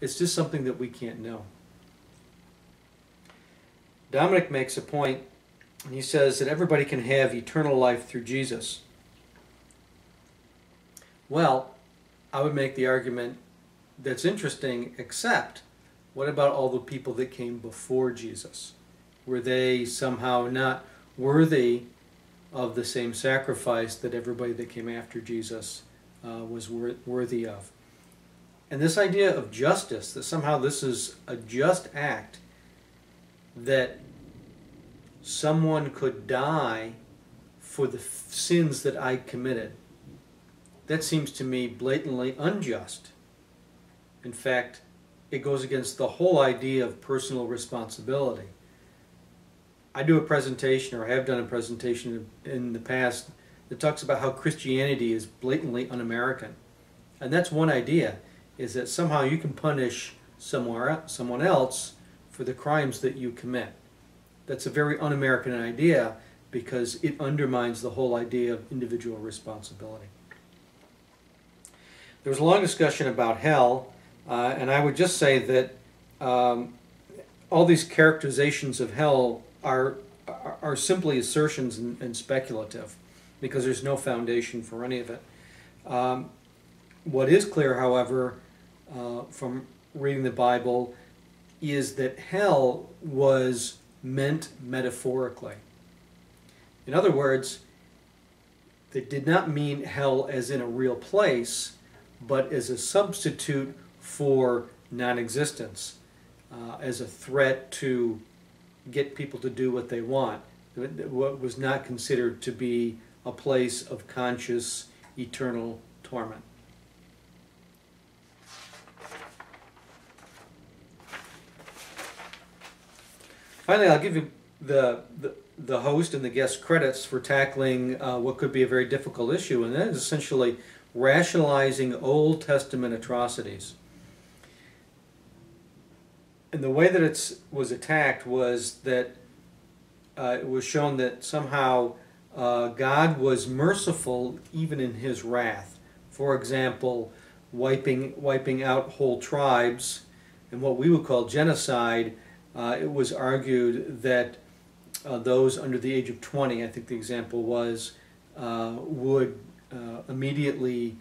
It's just something that we can't know. Dominic makes a point, and he says that everybody can have eternal life through Jesus. Well, I would make the argument that's interesting, except what about all the people that came before Jesus? Were they somehow not worthy of the same sacrifice that everybody that came after Jesus was worthy of? And this idea of justice, that somehow this is a just act, that someone could die for the sins that I committed, that seems to me blatantly unjust. In fact, it goes against the whole idea of personal responsibility. I do a presentation, or have done a presentation in the past, that talks about how Christianity is blatantly un-American. And that's one idea, is that somehow you can punish someone else for the crimes that you commit. That's a very un-American idea, because it undermines the whole idea of individual responsibility. There was a long discussion about hell, and I would just say that all these characterizations of hell are simply assertions and speculative, because there's no foundation for any of it. What is clear, however, from reading the Bible, is that hell was meant metaphorically. In other words, they did not mean hell as in a real place, but as a substitute for non-existence, as a threat to get people to do what they want. What was not considered to be a place of conscious, eternal torment. Finally, I'll give you the host and the guest credits for tackling what could be a very difficult issue, and that is essentially rationalizing Old Testament atrocities. And the way that it was attacked was that it was shown that somehow God was merciful even in his wrath. For example, wiping out whole tribes, and what we would call genocide. It was argued that those under the age of 20, I think the example was, would immediately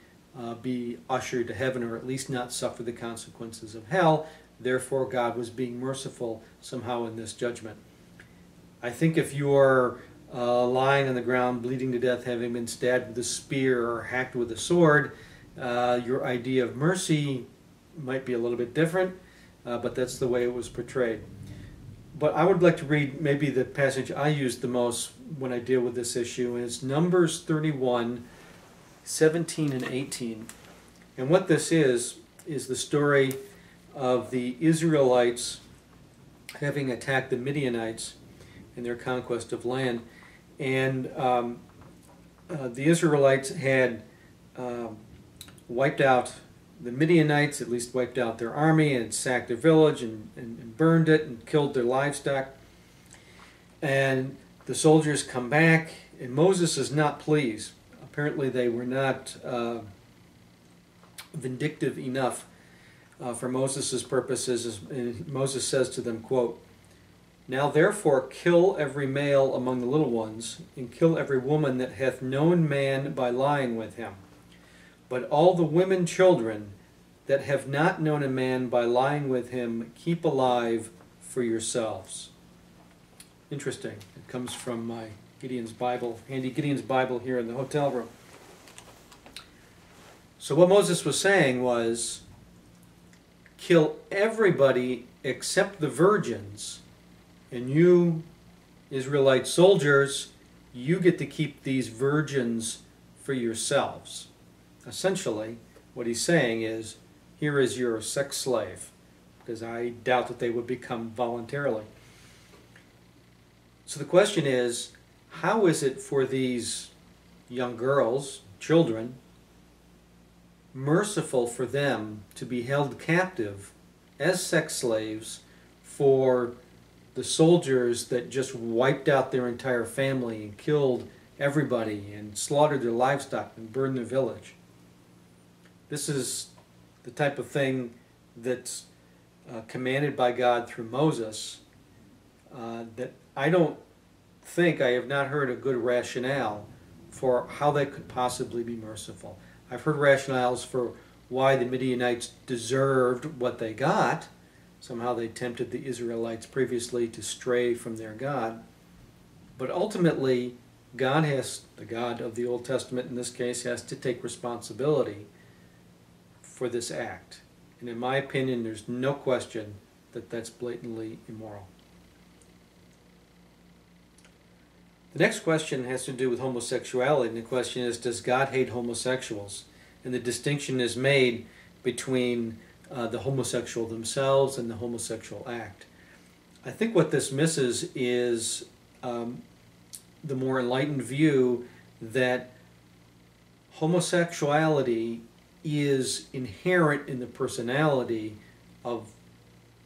be ushered to heaven, or at least not suffer the consequences of hell. Therefore, God was being merciful somehow in this judgment. I think if you are lying on the ground, bleeding to death, having been stabbed with a spear or hacked with a sword, your idea of mercy might be a little bit different, but that's the way it was portrayed. But I would like to read maybe the passage I use the most when I deal with this issue, and it's Numbers 31, 17 and 18. And what this is the story of the Israelites having attacked the Midianites in their conquest of land. And the Israelites had wiped out the Midianites, at least wiped out their army, and sacked their village and burned it and killed their livestock. And the soldiers come back, and Moses is not pleased. Apparently they were not vindictive enough for Moses' purposes. And Moses says to them, quote, "Now therefore kill every male among the little ones, and kill every woman that hath known man by lying with him. But all the women children that have not known a man by lying with him, keep alive for yourselves." Interesting. It comes from my Gideon's Bible, handy Gideon's Bible here in the hotel room. So what Moses was saying was, kill everybody except the virgins, and you, Israelite soldiers, you get to keep these virgins for yourselves. Essentially, what he's saying is, here is your sex slave, because I doubt that they would become voluntarily. So the question is, how is it for these young girls, children, merciful for them to be held captive as sex slaves for the soldiers that just wiped out their entire family and killed everybody and slaughtered their livestock and burned their village? This is the type of thing that's commanded by God through Moses, that I don't think, I have not heard a good rationale for how they could possibly be merciful. I've heard rationales for why the Midianites deserved what they got. Somehow they tempted the Israelites previously to stray from their God. But ultimately, God has, the God of the Old Testament in this case, has to take responsibility for this act. And in my opinion, there's no question that that's blatantly immoral. The next question has to do with homosexuality, and the question is, does God hate homosexuals? And the distinction is made between the homosexual themselves and the homosexual act. I think what this misses is the more enlightened view that homosexuality is inherent in the personality of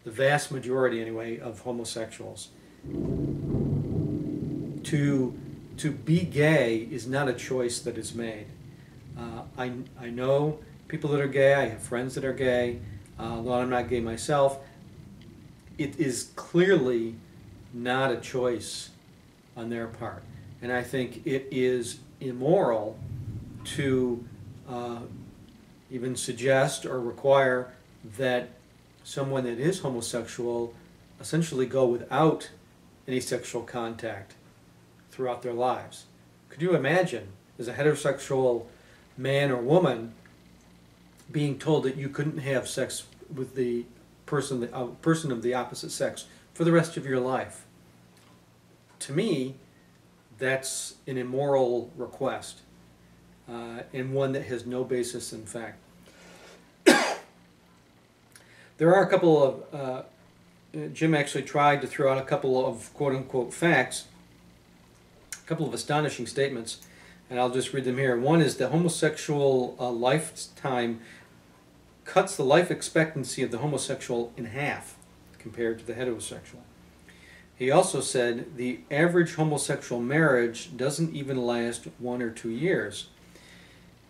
the vast majority, anyway, of homosexuals. To be gay is not a choice that is made. I know people that are gay. I have friends that are gay. Although I'm not gay myself, it is clearly not a choice on their part. And I think it is immoral to even suggest or require that someone that is homosexual essentially go without any sexual contact throughout their lives. Could you imagine, as a heterosexual man or woman, being told that you couldn't have sex with the person of the opposite sex for the rest of your life? To me, that's an immoral request, and one that has no basis in fact. There are a couple of, Jim actually tried to throw out a couple of quote-unquote facts, a couple of astonishing statements, and I'll just read them here. One is the homosexual lifetime cuts the life expectancy of the homosexual in half compared to the heterosexual. He also said the average homosexual marriage doesn't even last 1 or 2 years.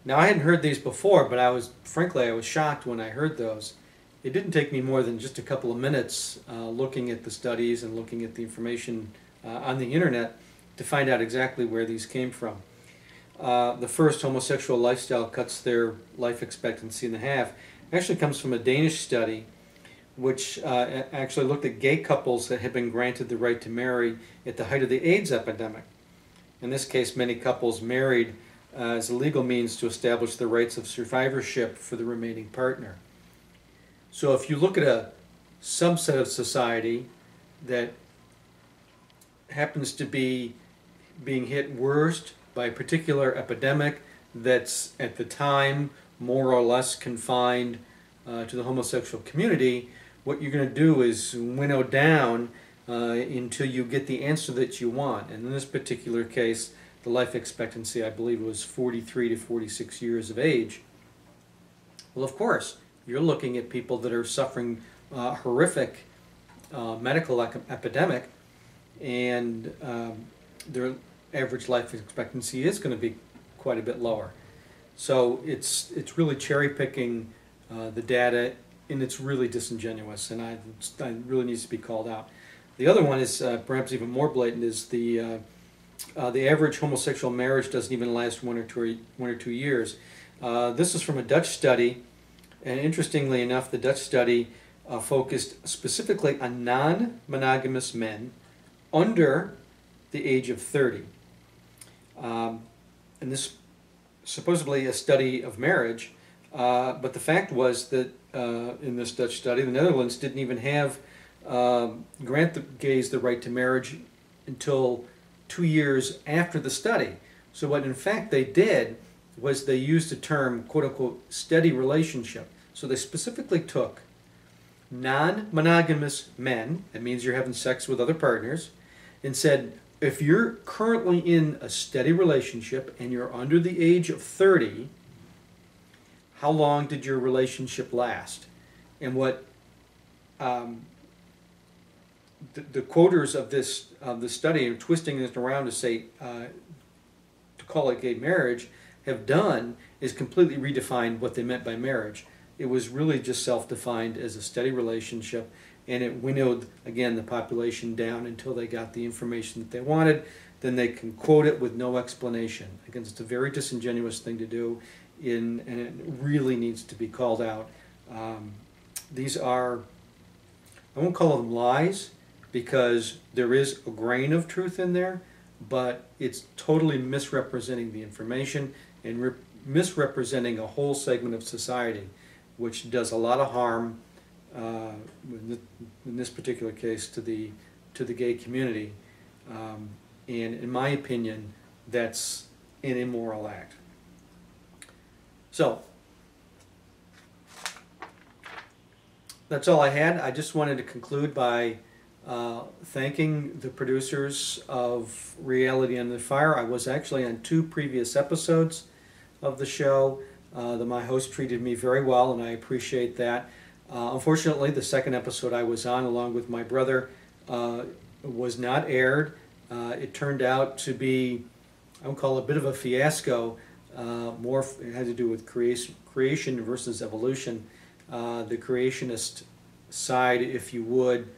Now, I hadn't heard these before, but frankly, I was shocked when I heard those. It didn't take me more than just a couple of minutes looking at the studies and looking at the information on the internet to find out exactly where these came from. The first, homosexual lifestyle cuts their life expectancy in half, actually comes from a Danish study which actually looked at gay couples that had been granted the right to marry at the height of the AIDS epidemic. In this case, many couples married as a legal means to establish the rights of survivorship for the remaining partner. So if you look at a subset of society that happens to be being hit worst by a particular epidemic that's at the time more or less confined to the homosexual community, what you're going to do is winnow down until you get the answer that you want. And in this particular case, the life expectancy, I believe, was 43 to 46 years of age. Well, of course, you're looking at people that are suffering horrific medical epidemic, and their average life expectancy is going to be quite a bit lower. So it's really cherry picking the data, and it's really disingenuous, and I really needs to be called out. The other one is perhaps even more blatant, is the average homosexual marriage doesn't even last 1 or 2 years. This is from a Dutch study, and interestingly enough, the Dutch study focused specifically on non-monogamous men under the age of 30. And this supposedly a study of marriage, but the fact was that in this Dutch study, the Netherlands didn't even have grant the gays the right to marriage until 2 years after the study. So what in fact they did was they used the term quote-unquote steady relationship. So they specifically took non-monogamous men, that means you're having sex with other partners, and said, if you're currently in a steady relationship and you're under the age of 30, how long did your relationship last? And what the quoters of this study, and twisting this around to say to call it gay marriage, have done is completely redefine what they meant by marriage. it was really just self-defined as a steady relationship, and it winnowed, again, the population down until they got the information that they wanted. Then they can quote it with no explanation. Again, it's a very disingenuous thing to do, and it really needs to be called out. These are, I won't call them lies, because there is a grain of truth in there, but it's totally misrepresenting the information and misrepresenting a whole segment of society, which does a lot of harm, in this particular case, to the gay community. And in my opinion, that's an immoral act. So, that's all I had. I just wanted to conclude by thanking the producers of Reality Under Fire. I was actually on 2 previous episodes of the show. My host treated me very well, and I appreciate that. Unfortunately, the second episode I was on, along with my brother, was not aired. It turned out to be, I would call it a bit of a fiasco. It had to do with creation versus evolution. The creationist side, if you would,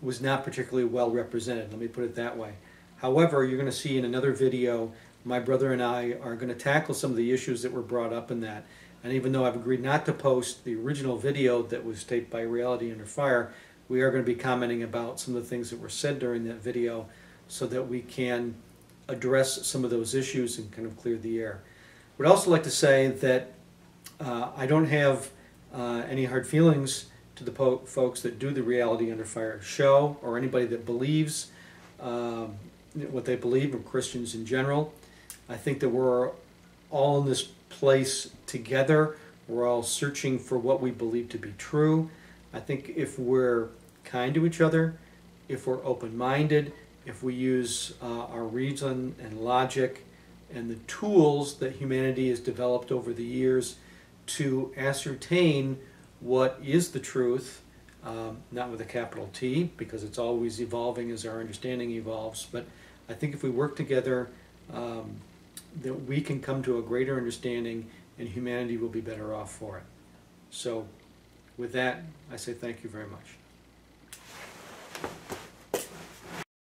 was not particularly well represented. Let me put it that way. However, you're going to see in another video, my brother and I are going to tackle some of the issues that were brought up in that. And even though I've agreed not to post the original video that was taped by Reality Under Fire, we are going to be commenting about some of the things that were said during that video so that we can address some of those issues and kind of clear the air. I would also like to say that I don't have any hard feelings to the folks that do the Reality Under Fire show, or anybody that believes what they believe, or Christians in general. I think that we're all in this place together. We're all searching for what we believe to be true. I think if we're kind to each other, if we're open-minded, if we use our reason and logic and the tools that humanity has developed over the years to ascertain what is the truth, not with a capital T, because it's always evolving as our understanding evolves, but I think if we work together, that we can come to a greater understanding, and humanity will be better off for it. So with that, I say thank you very much.